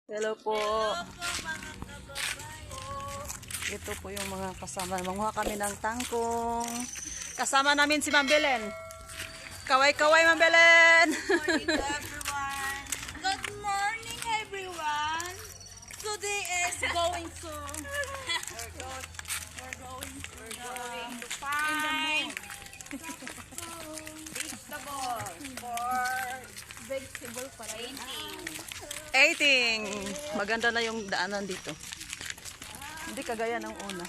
Hello po. Ito po yung mga kasama. Manguha kami ng tangkong. Kasama namin si Ma'am Belen. Kaway-kaway, Ma'am Belen. Good morning, everyone. Today is going to find vegetable for Eating. Maganda na yung daanan dito. Hindi kagaya ng una.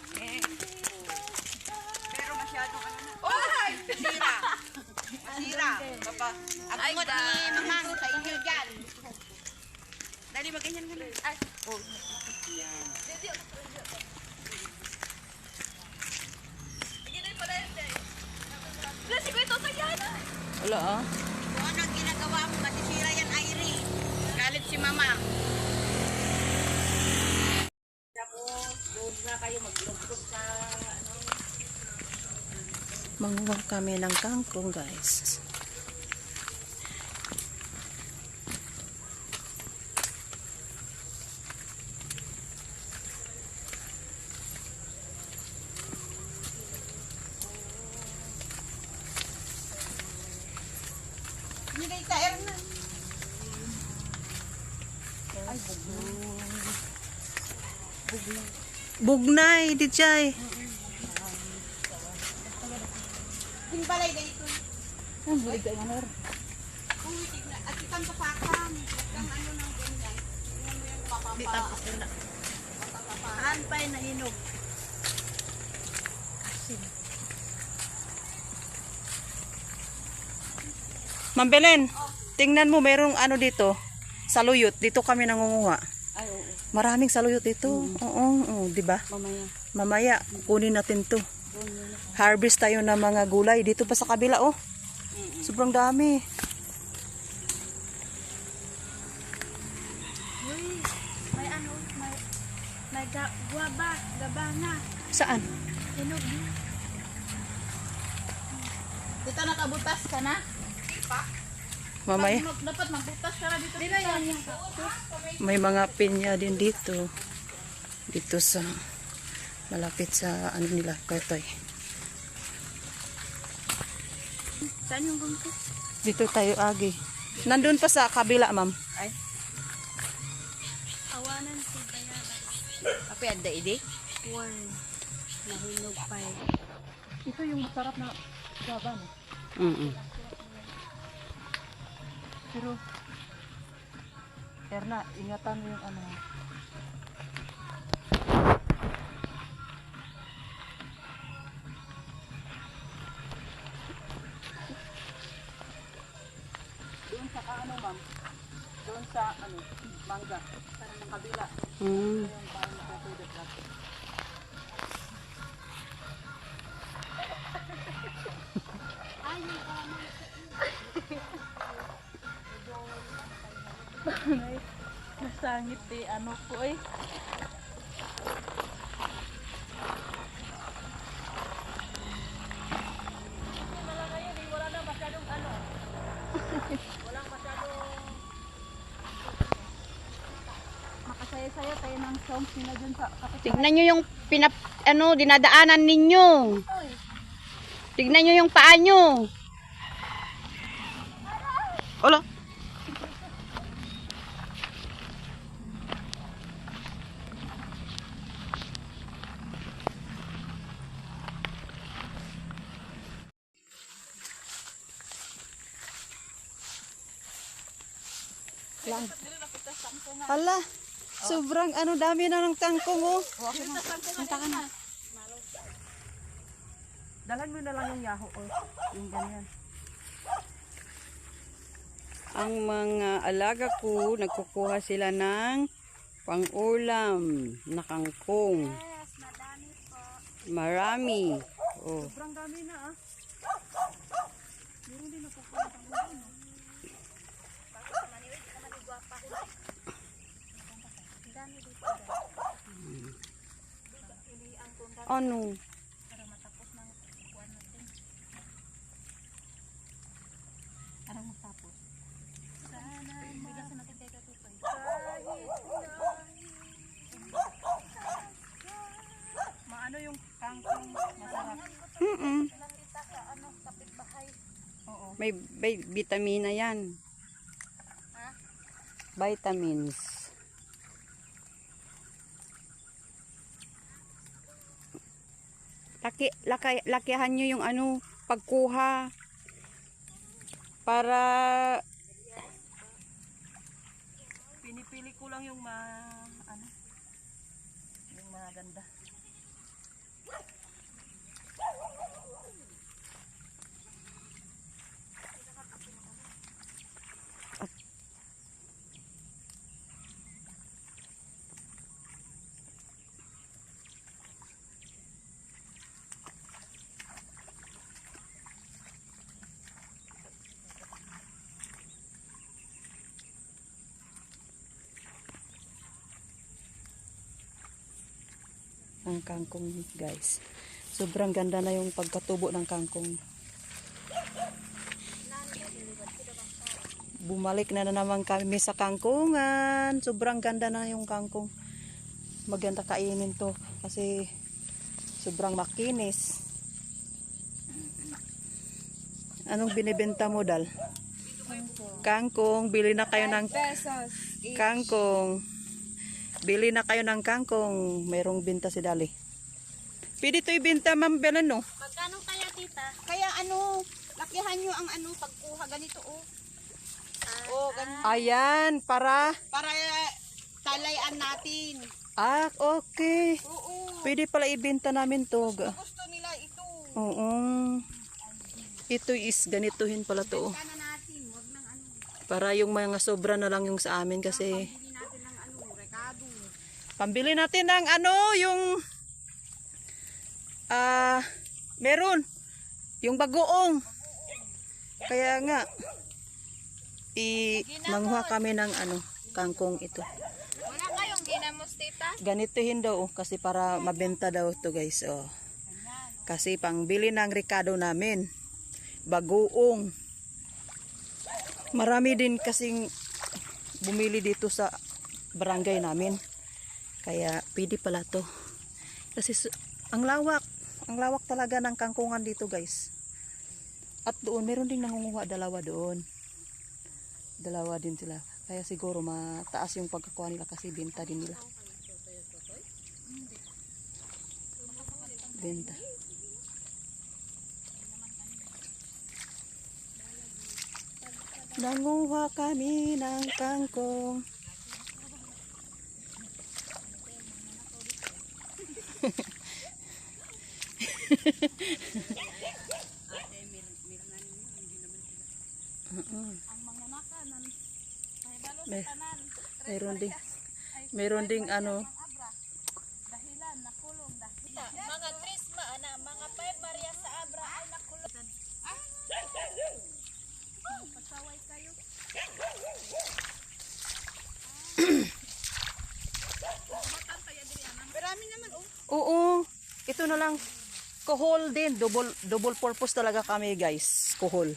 Pero masyadong Oy! Masira! Masira! Papa, agmot ni Mamang sa inyo dyan. Dali, maganyan ka na. Ay, oh. Yan. Kasi ko ito sa yan. Wala ah. Kung ano ang ginagawa mo, masisira yan, Airi. Galit si Mamang. Tapos, doon na kayo maglugtog sa Manguha kami ng kangkong, guys. Nilay sa Ernan. Ay, Bugnay, di chay. Yung balay na ito. Ang bulig kayo nga Uy, tignan. At itang pasakam. Itang ano ng ganyan. Tingnan mo yung papapa. Saan pa yung nahinog? Ma'am Belen, tingnan mo, merong ano dito. Saluyot. Dito kami nangunguha. Ay, oo. Maraming saluyot dito. Oo, di ba? Mamaya. Mamaya, kunin natin to. Harvest tayo ng mga gulay. Dito pa sa kabila, oh. Sobrang dami. Uy, may ano, may guaba, gabana. Saan? Hinog din. Dito nakabutas ka na? Mamaya. Dapat magbutas ka na dito. Di ba yan yung kaktus? May mga pinya din dito. Dito sa malapit sa ano nila, Kotoy. Saan yung gangko? Dito tayo agi. Nandun pa sa kabila, ma'am. Ay. Awanan si Bayana. Apa ada ide? One. Nahinog pa eh. Ito yung masarap na gaba, no? Pero, Erna, ingatan mo yung ano. Doon sa ano, ma'am? Doon sa ano, mangga. Parang ng kabila. Yung parang nakapwede plato. Ay, yung tama. Nasangit di ano po eh. Wala na masyadong ano. Walang masyadong makasaya-saya tayo ng songs nila dun sa kapitbahay. Tignan nyo yung dinadaanan ninyo. Tignan nyo yung paa nyo. Hola. Hala, sobrang ano dami na ng tangkong oh. Punta ka na. Dalhan mo na lang yung yaho oh. Yung ganyan. Ang mga alaga ko, nagkukuha sila ng pang-ulam na kangkong. Marami. Oh. Sobrang dami na ah. Meron din ako Ano? Sana bigasan natin kay Katutoy. Kahit may vitamina yan. Vitamins. Lakihan nyo yung ano, pagkuha. Para Pinipili ko lang yung yung maganda. Ang kangkong guys. Sobrang ganda na yung pagkatubo ng kangkong. Bumalik na naman kami sa kangkungan. Sobrang ganda na yung kangkong. Maganda kainin to kasi sobrang makinis. Anong binibenta mo, Dal? Kangkong. Bili na kayo ng kangkong. Bili na kayo ng kangkong. Mayroong binta si Dali. Pwede ito ibenta, Ma'am Belen, no? Magkano kaya, tita? Kaya ano, lakihan nyo ang ano, pagkuha ganito, oh. Oh, ganito. Ayan, para Talayan natin. okay. Oo. Pwede pala ibenta namin to. Gusto nila ito. Oo. Ito is ganituhin pala to. Kana natin, wag nang ano. Para yung mga sobra na lang yung sa amin kasi Hindi natin ng ano, rekado. pambili natin ng ano yung meron yung bagoong. Kaya nga manghuha kami ng ano kangkong ito. Wala kayong ginamos, tita? Ganituhin daw kasi para mabenta daw to guys. Oh. Kasi pangbili ng rekado namin. Bagoong. Marami din kasing bumili dito sa barangay namin. Kaya pwede pala to. Kasi ang lawak talaga ng kangkungan dito guys. At doon meron ding nangunguha dalawa doon. Dalawa din sila. Kaya siguro mataas yung pagkakuha nila kasi benta din nila. Benta. Nanguha kami ng kangkong. Meron ding ano. Mga trisma, mga payat Maria sa Abra ay nakulong. Pasaway kayo. Marami naman, oh. Oo. Ito na lang. Kuhol din. Double purpose talaga kami guys. Kuhol.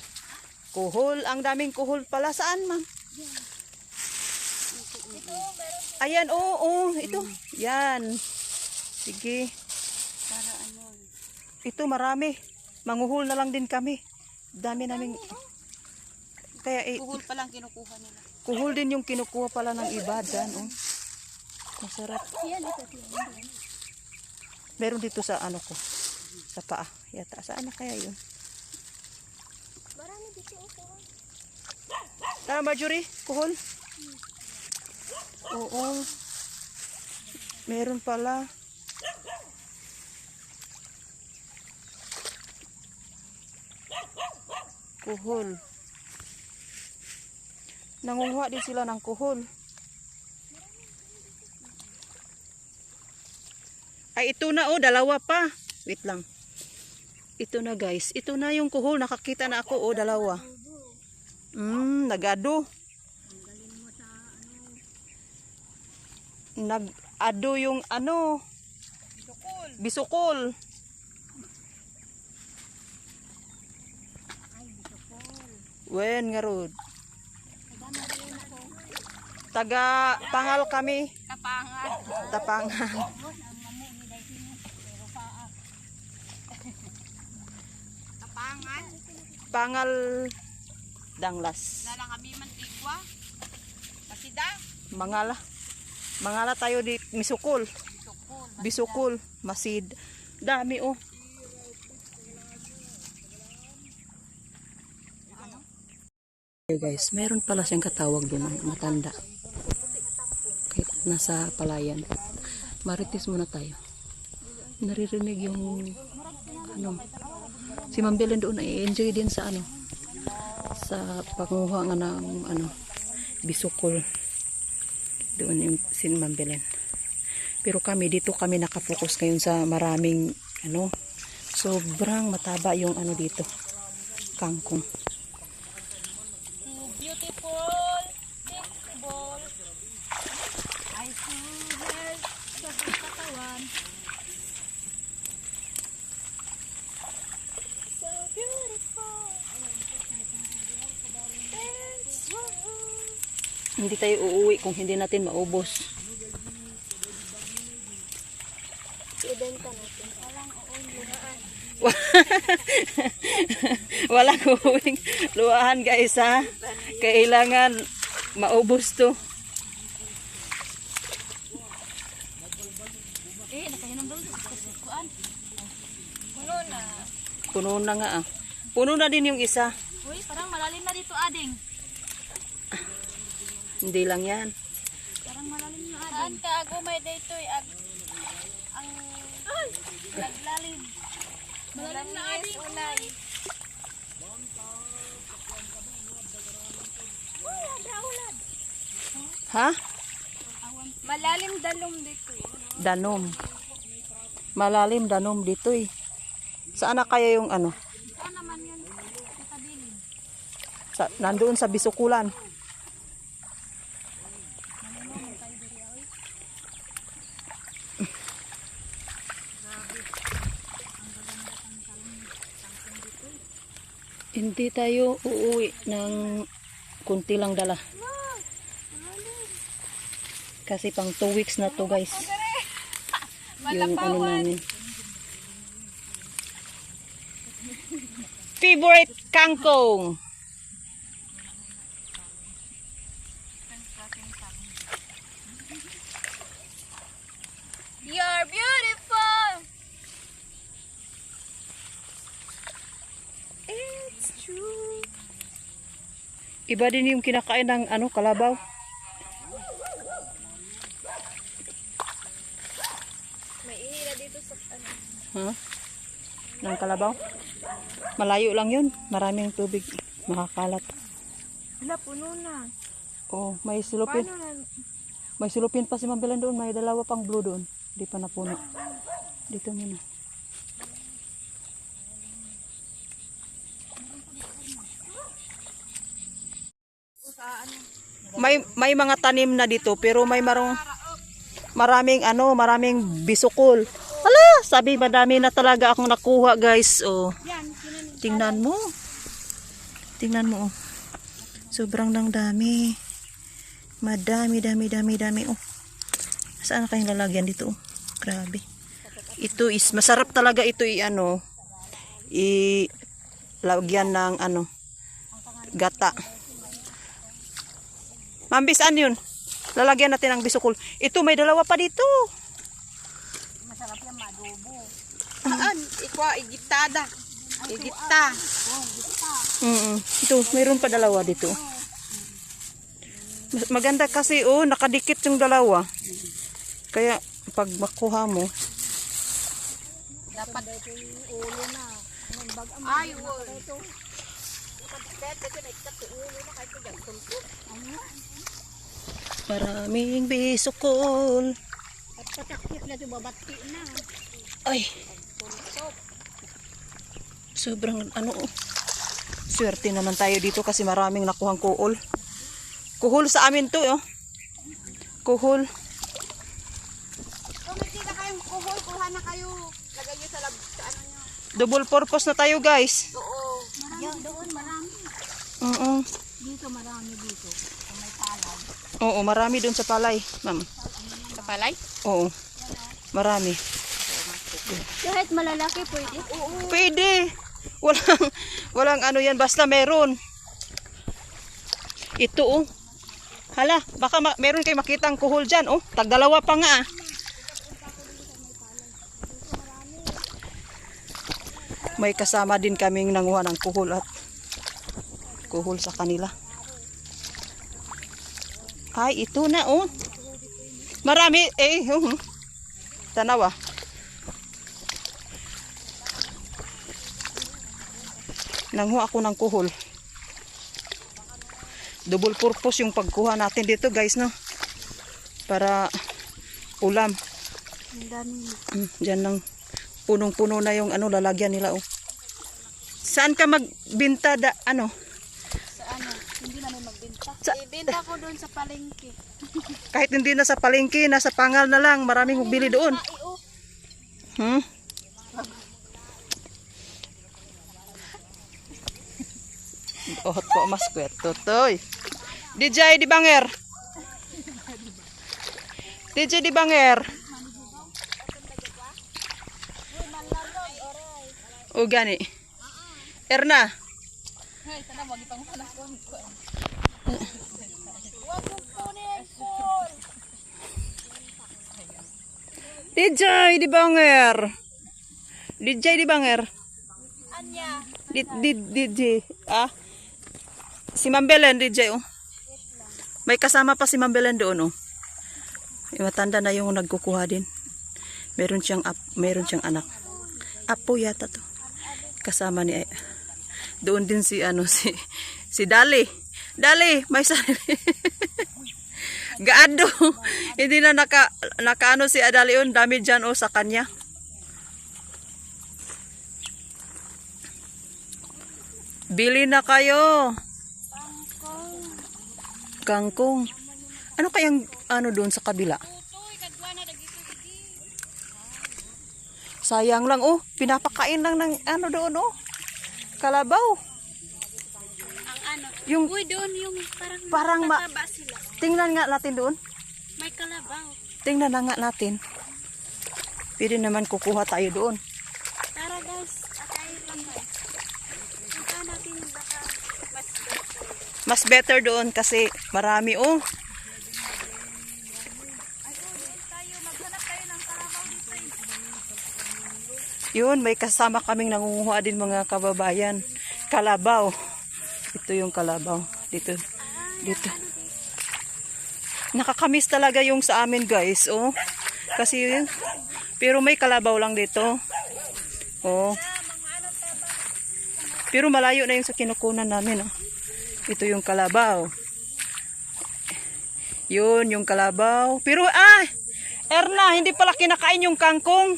Kuhol. Ang daming kuhol pala. Saan, ma'am? Ayan, oo. Ito. Yan. Sige. Para ano? Ito marami. Manguhol na lang din kami. Dami namin. Kaya Kuhol pa lang kinukuha nila. kuhol din yung kinukuha pala ng iba dyan. Oh. Masarap. Meron dito sa ano ko. Sa paa. Yata. Saan na kaya yun? Marami dito, oh. Tama, Marjorie? Kuhol? Oo. Meron pala. Kuhol. Nangunguha din sila ng kuhol. Ay, ito na oh, dalawa pa. Wait lang. Ito na guys. Ito na yung kuhol. Nakakita na ako oh, dalawa. Nag-ado. Nag-ado yung ano. Bisukol. Wen nga rod. Taga Pangal kami. Kapangan. Tapangan. Kapangan. Pangal danglas. Nalang kami mantigwa. Pasida. Mangala tayo di misukol. Sukul. Bisukol, masid. Dami oh. Okay guys, meron pala siyang katawag doon, matanda. Kahit nasa palayan. Marites muna tayo. Naririnig yung ano. Si Ma'am Belen doon ay enjoy din sa ano. Sa panguha nga ng ano, bisukol. Doon yung si Ma'am Belen. Pero kami dito kami nakapokus ngayon sa maraming ano, sobrang mataba yung ano dito. Kangkong. Beautiful. Festival. I swear sa katawan. So beautiful. That's why. Hindi tayo uuwi kung hindi natin maubos. Ibenta natin. Walang uunluhaan. Walang uuwing luwahan guys ha. Kailangan maubos to. Nakahinom doon. Kuan. Puno na. Puno na nga ah. Puno na din yung isa. Uy, parang malalim na dito, ading. Hindi lang yan. Parang malalim na ading. Saan ka agumay dito? Ang naglalim. Malalim na ading. Unay. Ha? Malalim dalom dito. Danom. Malalim danom dito eh. Saan na kaya yung ano? Saan naman yun? Sa bilin. Nandoon sa bisukulan. Hindi tayo uuwi ng kunti lang dala. Kasi pang 2 weeks na to guys. Yung ano namin. Favorite kangkong. You're beautiful. It's true. Iba din yung kinakain ng ano, kalabaw. May ihila dito sa ano. Ha? Ng kalabaw? Malayo lang yun. Maraming tubig. Makakalat. Wala, puno na. Oh, may silupin. May silupin pa si Ma'am Belen doon. May dalawa pang blue doon. Di pa napuno. Dito muna. May mga tanim na dito pero may maraming bisukol. Hala, sabi madami na talaga akong nakuha, guys. Oh. Tingnan mo. Tingnan mo. Oh. Sobrang nang dami. Madami. Oh. Saan kayong lalagyan dito? Oh. Grabe. Ito is masarap talaga ito lagyan ng gata. Mambis, saan yun? Lalagyan natin ng bisukol. Ito, may dalawa pa dito. Masarap yan, madubo. Igitada. Igita. Ito, mayroon pa dalawa dito. Maganda kasi, nakadikit yung dalawa. Kaya, pag makuha mo, dapat ulo na. Ay, ulo. maraming bisukol. At patakip na ito, babati na. Ay. Sobrang swerte naman tayo dito kasi maraming nakuhang kuhol. Kuhol sa amin to, Kuhol. Kung nakita kayong kuhol, kuha na kayo. Lagay nyo sa ano nyo. Double purpose na tayo, guys. Oo. Doon marami. Oo. Dito marami dito. Kung may palay. Oo, marami doon sa palay, ma'am. Sa palay? Oo. Marami. Kahit malalaki pwede? Oo. Pwede. Walang yan, basta meron. Ito oh. Hala, baka meron kayo makitang kuhol dyan oh. Tagdalawa pa nga ah. May kasama din kaming nanguha ng kuhol at kuhol sa kanila. Ay, ito na oh. Marami eh. Tanawa. Nanguha ako ng kuhol. Double purpose yung pagkuha natin dito guys no. Para ulam. Diyan lang punong-puno na yung ano lalagyan nila oh. Saan ka magbinta ano? Sa ano? Hindi namin magbenta. Sa, Ibenta ko doon sa palengke. kahit hindi na sa palengke, nasa Pangal na lang, maraming bili doon. Ohot po mas kwet tutoy. DJ di Banger. DJ di Banger. O gani. Erna. DJ di Banger. DJ di Banger. Anya. DJ. Ah. Si Ma'am Belen, DJ oh. May kasama pa si Ma'am Belen doon oh. Yung matanda na yung nagkukuha din. Meron siyang anak. Apo yata to. Kasama ni doon din si ano si Dali. Dali, may sarili. Gaado. Hindi na nakaano si Adali on, dami diyan oh sa kanya. Bili na kayo. Kangkong. Ano kayang ano doon sa kabila? Sayang lang oh, pinapakain lang ng ano doon oh. Kalabaw. Ang ano? Yung Uy, doon yung parang mataba sila. tingnan nga natin doon. May kalabaw. Tingnan na nga natin. Pwede naman kukuha tayo doon. Tara guys, akayin lang guys. Punta natin baka mas better. Mas better doon kasi marami oh. Yun, may kasama kaming nangunguha din mga kababayan. Kalabaw. Ito yung kalabaw. Dito. Nakakamiss talaga yung sa amin guys. Oh. Kasi yun. Pero may kalabaw lang dito. Oh. Pero malayo na yung sa kinukunan namin. Oh. Ito yung kalabaw. Yun, yung kalabaw. Pero Erna, hindi pala kinakain yung kangkong.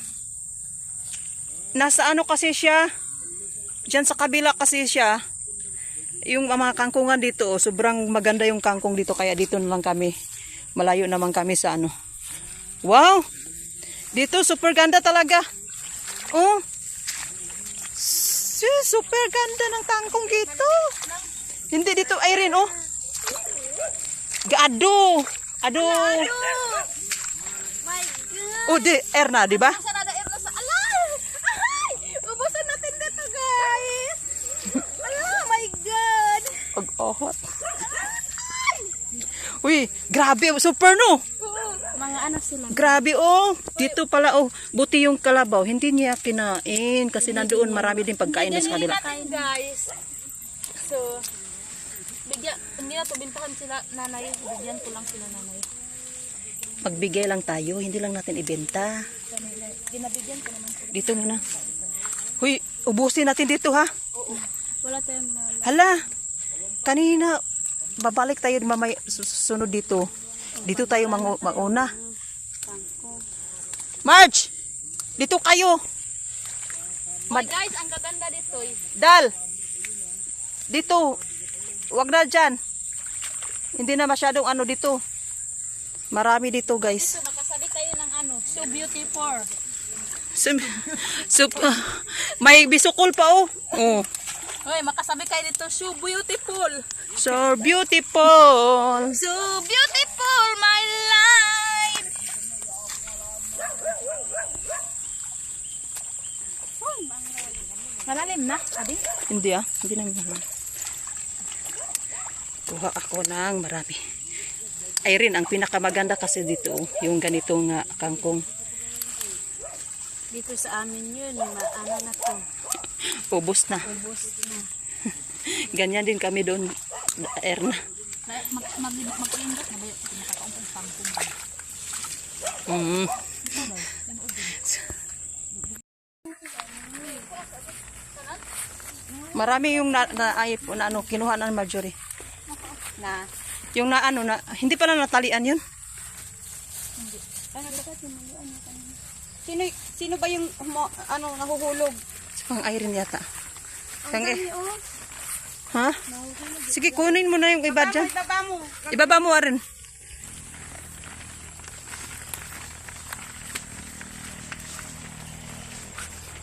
Nasa ano kasi siya, dyan sa kabila kasi siya, yung mga kangkungan dito, oh, sobrang maganda yung kangkong dito, kaya dito na lang kami, malayo naman kami sa ano. Wow! Dito, super ganda talaga. Oh! Super ganda ng kangkong dito. Hindi dito, Irene, oh. Gaado! Ado! My God! Oh, Erna, di ba? Sarada Erna sa alay! Ay! Ubusan natin dito guys! Ala, my God! Pag-ohot. Uy, grabe, super no? Mga ano sila? Grabe oh. Dito pala oh, buti yung kalabaw. Hindi niya kinain kasi nandoon marami din pagkain sa kabila. Guys. So, hindi na to bintahan sila nanay. Bigyan ko lang sila nanay. Magbigay lang tayo, hindi lang natin ibenta. Ginabigyan ko naman sila. Dito muna. Huy, ubusin natin dito ha. Oo. Wala tayong Hala, kanina, babalik tayo mamay susunod dito. Dito tayo mauna. Marge, dito kayo. guys, ang gaganda dito. Dal, dito, wag na dyan. Hindi na masyadong ano dito. Marami dito guys. So, makasabi tayo ng ano, so beautiful. May bisukol pa oh. Oh. Hoy, makasabi kayo dito, so beautiful. So beautiful. So beautiful, my life. Malalim na, sabi? Hindi hindi na. Kuha ako ng marami. Irene, ang pinakamaganda kasi dito, yung ganitong kangkong. Dito sa amin yun, ano na to, Ubus na. ubos na. Ganyan din kami doon, Erna. Mag-ingat na ba yun? Pinakakaunting pangkong. Mm. Marami yung kinuha ng Marjorie. Na. Yung hindi pa na natalian yun. Sino ba yung nahuhulog? Pang Irene yata. Ha? Sige, kunin mo na yung iba dyan. Ibaba mo. Ibaba mo rin.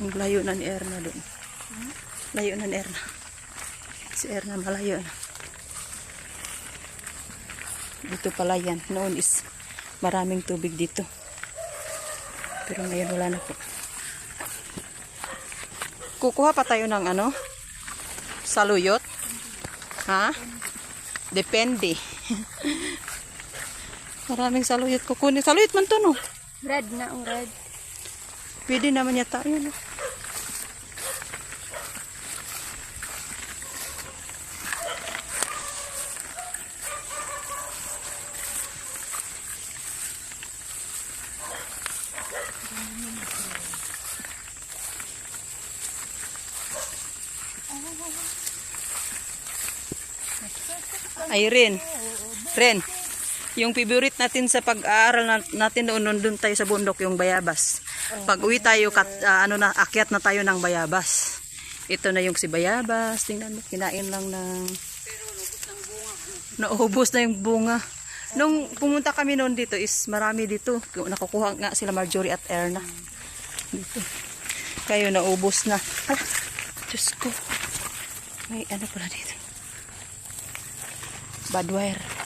Ang layo na ni Erna doon. Layo na ni Erna. Si Erna malayo na. Dito pala yan. Noon is maraming tubig dito. Pero ngayon wala na po. Kukuha pa tayo ng saluyot. Ha? Depende. Maraming saluyot kukunin. Saluyot man to, no? Red na, red. Pwede naman yata yun, no? Irene, Ren, yung favorite natin sa pag-aaral natin doon tayo sa bundok, yung bayabas. Pag uwi tayo, akyat na tayo ng bayabas. Ito na yung si bayabas. Tingnan mo, kinain lang ng... Naubos na yung bunga. Nung pumunta kami noon dito is marami dito. Nakukuha nga sila Marjorie at Erna. Dito. Kayo naubos na. Ah, Diyos ko. May pala dito. Badwire.